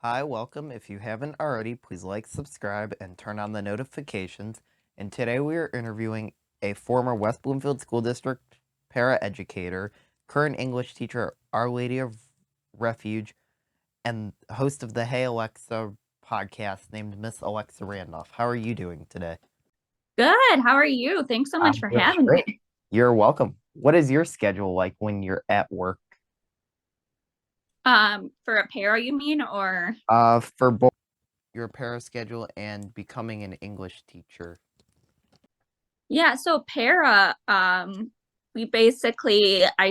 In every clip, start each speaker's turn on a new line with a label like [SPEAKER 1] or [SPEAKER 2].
[SPEAKER 1] Hi, welcome. If you haven't already, please like, subscribe, and turn on the notifications. And today we are interviewing a former West Bloomfield School District paraeducator, current English teacher at Our Lady of Refuge, and host of the Hey Alexa podcast named Miss Alexa Randolph. How are you doing today?
[SPEAKER 2] Good. How are you? Thanks so much
[SPEAKER 1] I'm
[SPEAKER 2] for
[SPEAKER 1] doing
[SPEAKER 2] having
[SPEAKER 1] great.
[SPEAKER 2] me.
[SPEAKER 1] You're welcome. What is your schedule like when you're at work?
[SPEAKER 2] For a para, you mean, or
[SPEAKER 1] For both your para schedule and becoming an English teacher.
[SPEAKER 2] yeah, so para, I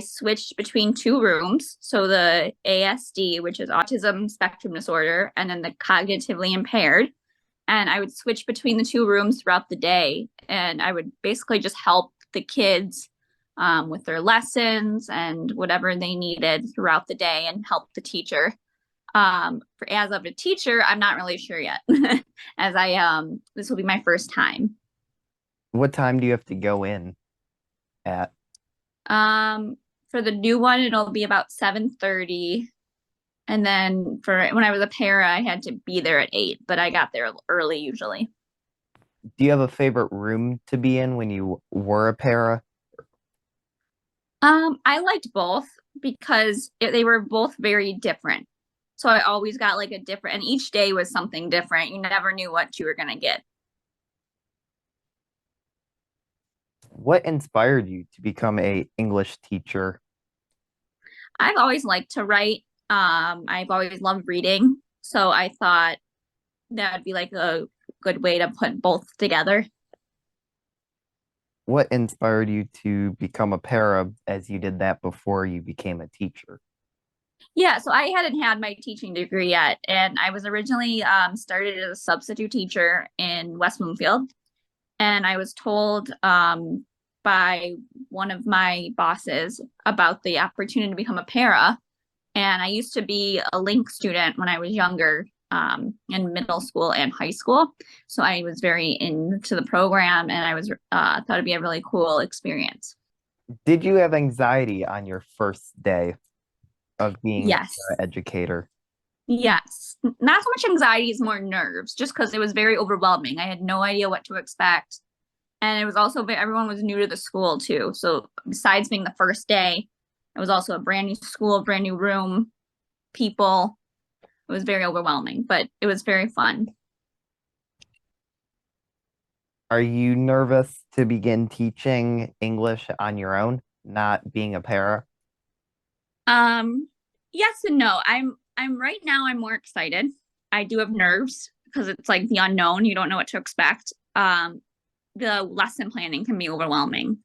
[SPEAKER 2] switched between two rooms. So the ASD, which is autism spectrum disorder, and then the cognitively impaired. And I would switch between the two rooms throughout the day. And I would basically just help the kids with their lessons and whatever they needed throughout the day and help the teacher. As of a teacher, I'm not really sure yet, as this will be my first time.
[SPEAKER 1] What time do you have to go in at?
[SPEAKER 2] For the new one, it'll be about 7:30, and then for when I was a para, I had to be there at 8, but I got there early usually.
[SPEAKER 1] Do you have a favorite room to be in when you were a para?
[SPEAKER 2] I liked both because they were both very different. So I always got like a different, and each day was something different. You never knew what you were gonna get.
[SPEAKER 1] What inspired you to become a English teacher?
[SPEAKER 2] I've always liked to write. I've always loved reading, so I thought that would be like a good way to put both together.
[SPEAKER 1] What inspired you to become a para as you did that before you became a teacher?
[SPEAKER 2] Yeah, so I hadn't had my teaching degree yet, and I was originally started as a substitute teacher in West Bloomfield, and I was told by one of my bosses about the opportunity to become a para. And I used to be a link student when I was younger, in middle school and high school. So I was very into the program, and I was thought it'd be a really cool experience.
[SPEAKER 1] Did you have anxiety on your first day of being a
[SPEAKER 2] Yes.
[SPEAKER 1] para educator?
[SPEAKER 2] Yes. Not so much anxiety as more nerves, just because it was very overwhelming. I had no idea what to expect. And it was also, everyone was new to the school too. So besides being the first day, it was also a brand new school, brand new room, people. It was very overwhelming, but it was very fun.
[SPEAKER 1] Are you nervous to begin teaching English on your own, not being a para?
[SPEAKER 2] Um, yes and no. I'm right now I'm more excited. I do have nerves because it's like the unknown. You don't know what to expect. The lesson planning can be overwhelming.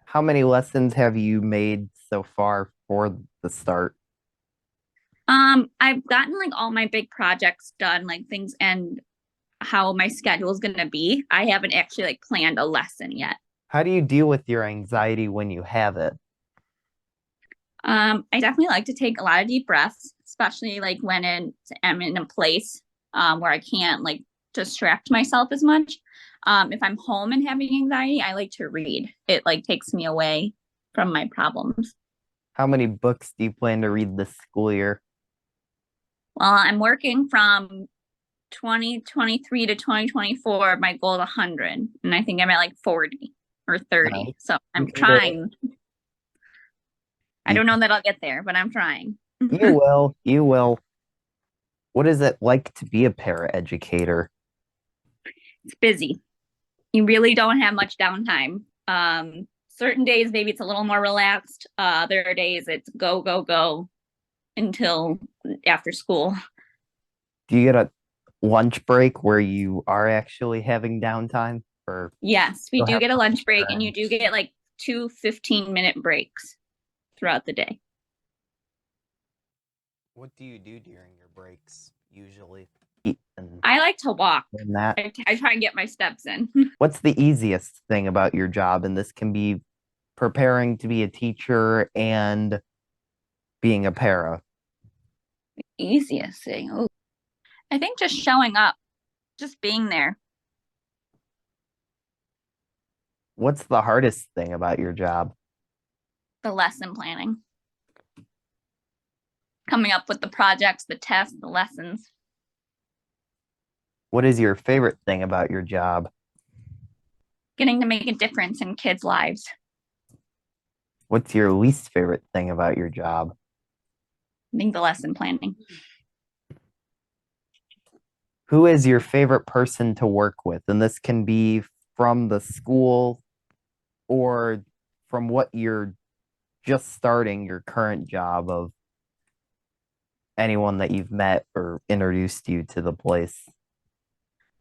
[SPEAKER 1] How many lessons have you made so far for the start?
[SPEAKER 2] I've gotten like all my big projects done, like things and how my schedule is gonna be. I haven't actually like planned a lesson yet.
[SPEAKER 1] How do you deal with your anxiety when you have it?
[SPEAKER 2] I definitely like to take a lot of deep breaths, especially like I'm in a place where I can't like distract myself as much. If I'm home and having anxiety, I like to read. It like takes me away from my problems.
[SPEAKER 1] How many books do you plan to read this school year?
[SPEAKER 2] Well, I'm working from 2023 to 2024. My goal is 100, and I think I'm at like 40 or
[SPEAKER 1] Nice.
[SPEAKER 2] 30. So
[SPEAKER 1] You
[SPEAKER 2] I'm
[SPEAKER 1] can do it.
[SPEAKER 2] trying. I
[SPEAKER 1] You,
[SPEAKER 2] don't know that I'll get there, but I'm trying.
[SPEAKER 1] you will. You will. What is it like to be a paraeducator?
[SPEAKER 2] It's busy. You really don't have much downtime. Certain days maybe it's a little more relaxed. Other days it's go go go until after school.
[SPEAKER 1] Do you get a lunch break where you are actually having downtime, or
[SPEAKER 2] Yes, we
[SPEAKER 1] you'll
[SPEAKER 2] do
[SPEAKER 1] have
[SPEAKER 2] get a lunch break, and you do
[SPEAKER 1] friends?
[SPEAKER 2] get like two 15-minute breaks throughout the day.
[SPEAKER 1] What do you do during your breaks usually? Eat and
[SPEAKER 2] I like to walk.
[SPEAKER 1] that.
[SPEAKER 2] I try and get my steps in.
[SPEAKER 1] What's the easiest thing about your job? And this can be preparing to be a teacher and being a para.
[SPEAKER 2] Easiest thing. Ooh. I think just showing up, just being there.
[SPEAKER 1] What's the hardest thing about your job?
[SPEAKER 2] The lesson planning. coming up with the projects, the tests, the lessons.
[SPEAKER 1] What is your favorite thing about your job?
[SPEAKER 2] Getting to make a difference in kids' lives.
[SPEAKER 1] What's your least favorite thing about your job?
[SPEAKER 2] I think the lesson planning.
[SPEAKER 1] Who is your favorite person to work with? And this can be from the school or from what you're just starting your current job of anyone that you've met or introduced you to the place.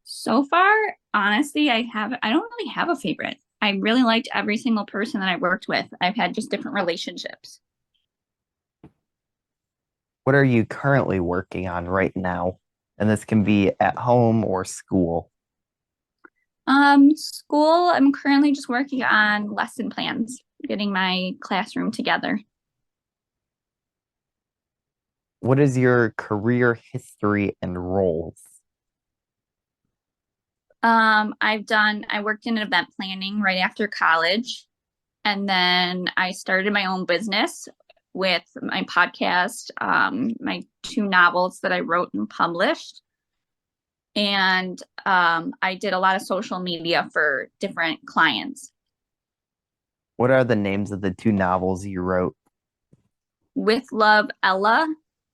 [SPEAKER 2] So far, honestly, I don't really have a favorite. I really liked every single person that I worked with. I've had just different relationships.
[SPEAKER 1] What are you currently working on right now? And this can be at home or school.
[SPEAKER 2] School, I'm currently just working on lesson plans, getting my classroom together.
[SPEAKER 1] What is your career history and roles?
[SPEAKER 2] I worked in event planning right after college, and then I started my own business with my podcast, my 2 novels that I wrote and published. And I did a lot of social media for different clients.
[SPEAKER 1] What are the names of the 2 novels you wrote?
[SPEAKER 2] With Love, Ella,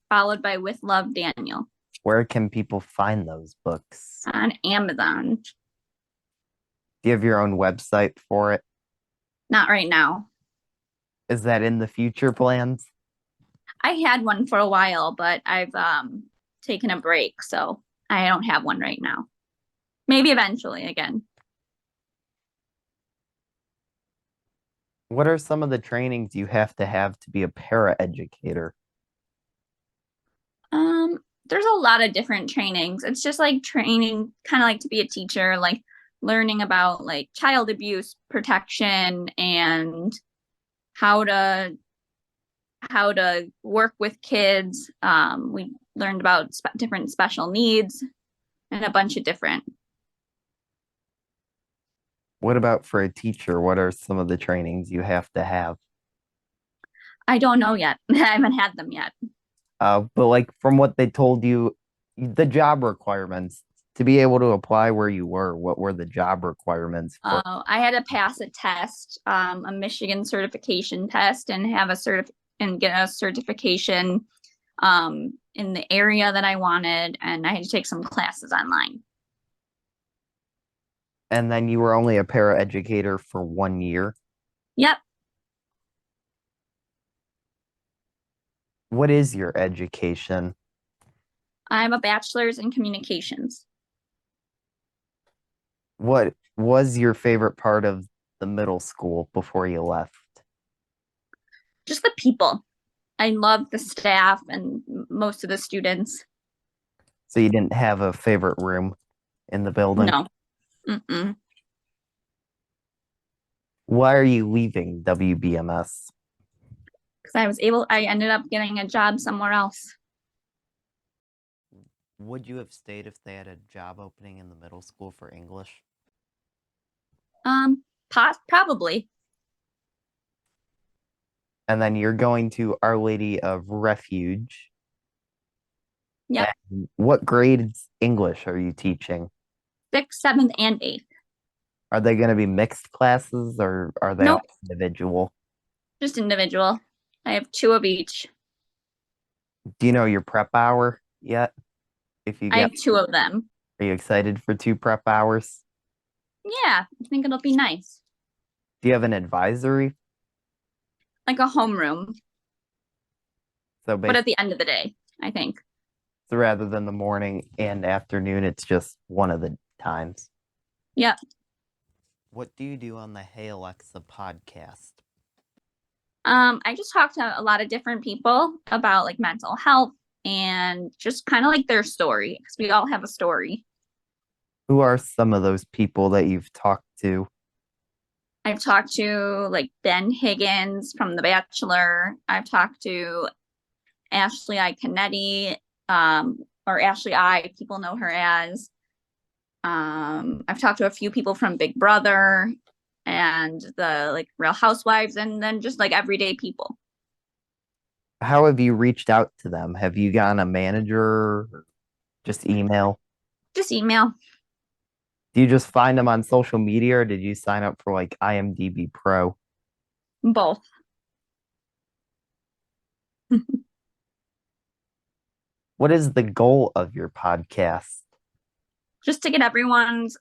[SPEAKER 2] followed by With Love, Daniel,
[SPEAKER 1] Where can people find those books?
[SPEAKER 2] on Amazon.
[SPEAKER 1] Do you have your own website for it?
[SPEAKER 2] Not right now.
[SPEAKER 1] Is that in the future plans?
[SPEAKER 2] I had one for a while, but I've taken a break, so I don't have one right now. Maybe eventually again.
[SPEAKER 1] What are some of the trainings you have to be a paraeducator?
[SPEAKER 2] There's a lot of different trainings. It's just like training, kind of like to be a teacher, like learning about like child abuse protection and how to work with kids. We learned about different special needs and a bunch of different.
[SPEAKER 1] What about for a teacher? What are some of the trainings you have to have?
[SPEAKER 2] I don't know yet. I haven't had them yet.
[SPEAKER 1] But like from what they told you, the job requirements to be able to apply where you were, what were the job requirements for?
[SPEAKER 2] I had to pass a test, a Michigan certification test, and get a certification in the area that I wanted, and I had to take some classes online.
[SPEAKER 1] And then you were only a paraeducator for 1 year.
[SPEAKER 2] Yep.
[SPEAKER 1] What is your education?
[SPEAKER 2] I have a bachelor's in communications.
[SPEAKER 1] What was your favorite part of the middle school before you left?
[SPEAKER 2] Just the people. I love the staff and most of the students.
[SPEAKER 1] So you didn't have a favorite room in the building?
[SPEAKER 2] No. Mm-mm.
[SPEAKER 1] Why are you leaving WBMS?
[SPEAKER 2] Because I ended up getting a job somewhere else.
[SPEAKER 1] Would you have stayed if they had a job opening in the middle school for English?
[SPEAKER 2] Probably.
[SPEAKER 1] And then you're going to Our Lady of Refuge.
[SPEAKER 2] Yep.
[SPEAKER 1] And what grades English are you teaching?
[SPEAKER 2] 6th, 7th, and 8th.
[SPEAKER 1] Are they going to be mixed classes or are they all
[SPEAKER 2] Nope.
[SPEAKER 1] individual?
[SPEAKER 2] Just individual. I have 2 of each.
[SPEAKER 1] Do you know your prep hour yet? If you
[SPEAKER 2] I
[SPEAKER 1] get,
[SPEAKER 2] have 2 of them.
[SPEAKER 1] are you excited for 2 prep hours?
[SPEAKER 2] Yeah, I think it'll be nice.
[SPEAKER 1] Do you have an advisory?
[SPEAKER 2] Like a homeroom,
[SPEAKER 1] So
[SPEAKER 2] but at the end of the day, I think.
[SPEAKER 1] so rather than the morning and afternoon, it's just one of the times.
[SPEAKER 2] Yep.
[SPEAKER 1] What do you do on the Hey Alexa podcast?
[SPEAKER 2] I just talk to a lot of different people about like mental health and just kind of like their story, because we all have a story.
[SPEAKER 1] Who are some of those people that you've talked to?
[SPEAKER 2] I've talked to like Ben Higgins from The Bachelor. I've talked to Ashley I. Canetti, or Ashley I, people know her as. I've talked to a few people from Big Brother and the like Real Housewives, and then just like everyday people.
[SPEAKER 1] How have you reached out to them? Have you gotten a manager or just email?
[SPEAKER 2] Just email.
[SPEAKER 1] Do you just find them on social media or did you sign up for like IMDb Pro?
[SPEAKER 2] Both.
[SPEAKER 1] What is the goal of your podcast?
[SPEAKER 2] Just to get everyone's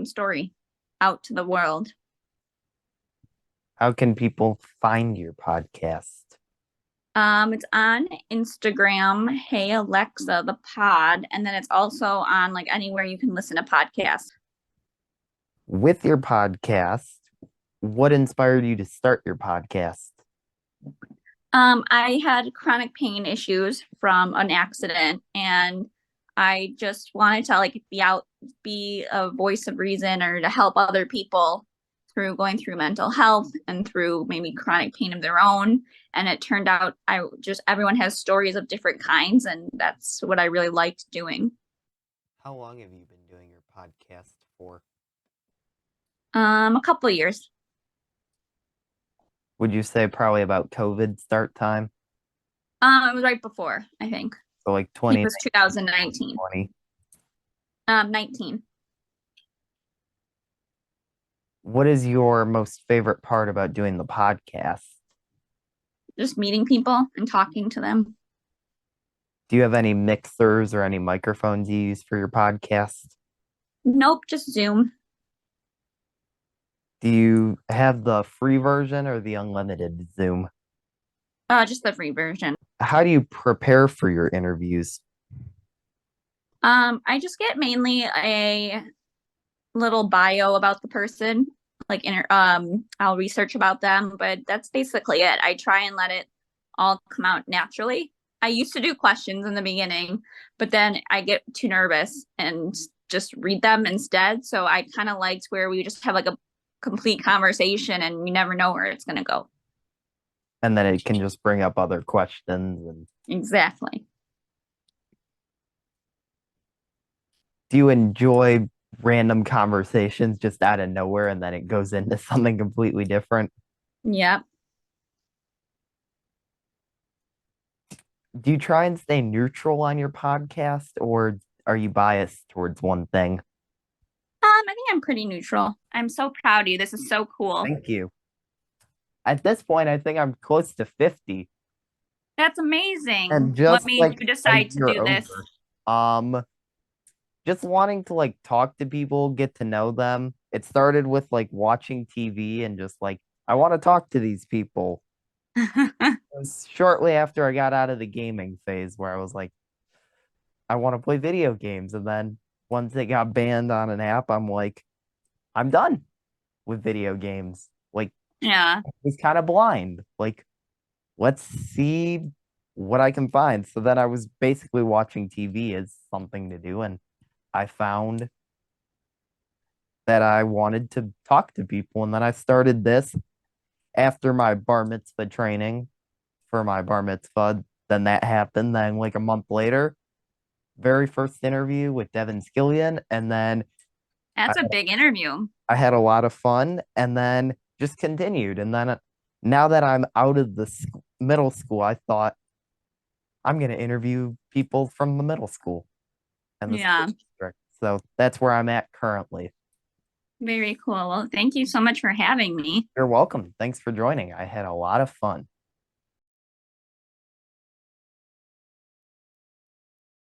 [SPEAKER 2] story out to the world.
[SPEAKER 1] How can people find your podcast?
[SPEAKER 2] It's on Instagram, Hey Alexa, the pod, and then it's also on like anywhere you can listen to podcasts.
[SPEAKER 1] With your podcast, what inspired you to start your podcast?
[SPEAKER 2] I had chronic pain issues from an accident, and I just wanted to like be a voice of reason or to help other people through going through mental health and through maybe chronic pain of their own. And it turned out everyone has stories of different kinds, and that's what I really liked doing.
[SPEAKER 1] How long have you been doing your podcast for?
[SPEAKER 2] A couple of years.
[SPEAKER 1] Would you say probably about COVID start time?
[SPEAKER 2] It was right before, I think.
[SPEAKER 1] So like
[SPEAKER 2] I think it
[SPEAKER 1] 2019,
[SPEAKER 2] was 2019.
[SPEAKER 1] 2020.
[SPEAKER 2] 19.
[SPEAKER 1] What is your most favorite part about doing the podcast?
[SPEAKER 2] Just meeting people and talking to them.
[SPEAKER 1] Do you have any mixers or any microphones you use for your podcast?
[SPEAKER 2] Nope, just Zoom.
[SPEAKER 1] Do you have the free version or the unlimited Zoom?
[SPEAKER 2] Just the free version.
[SPEAKER 1] How do you prepare for your interviews?
[SPEAKER 2] I just get mainly a little bio about the person, like I'll research about them, but that's basically it. I try and let it all come out naturally. I used to do questions in the beginning, but then I get too nervous and just read them instead. So I kind of liked where we just have like a complete conversation and you never know where it's going to go.
[SPEAKER 1] And then it can just bring up other questions. And
[SPEAKER 2] Exactly.
[SPEAKER 1] do you enjoy random conversations just out of nowhere and then it goes into something completely different?
[SPEAKER 2] Yep.
[SPEAKER 1] Do you try and stay neutral on your podcast or are you biased towards one thing?
[SPEAKER 2] I think I'm pretty neutral. I'm so proud of you. This is so cool.
[SPEAKER 1] Thank you. At this point, I think I'm close to 50
[SPEAKER 2] That's amazing.
[SPEAKER 1] and
[SPEAKER 2] What
[SPEAKER 1] just
[SPEAKER 2] made
[SPEAKER 1] like
[SPEAKER 2] you
[SPEAKER 1] a
[SPEAKER 2] decide to
[SPEAKER 1] year
[SPEAKER 2] do this?
[SPEAKER 1] over. Just wanting to like talk to people, get to know them. It started with like watching TV and just like I want to talk to these people. It was shortly after I got out of the gaming phase where I was like, I want to play video games. And then once it got banned on an app, I'm like, I'm done with video games. Like,
[SPEAKER 2] Yeah.
[SPEAKER 1] I was kind of blind. Like, let's see what I can find. So then I was basically watching TV as something to do. And I found that I wanted to talk to people. And then I started this after my bar mitzvah training for my bar mitzvah. Then that happened. Then, like a month later, very first interview with Devin Skillion. And then I,
[SPEAKER 2] That's a big interview.
[SPEAKER 1] I had a lot of fun and then just continued. And then now that I'm out of the middle school, I thought I'm going to interview people from the middle school and the school
[SPEAKER 2] Yeah.
[SPEAKER 1] district. So that's where I'm at currently.
[SPEAKER 2] Very cool. Well, thank you so much for having me.
[SPEAKER 1] You're welcome. Thanks for joining. I had a lot of fun.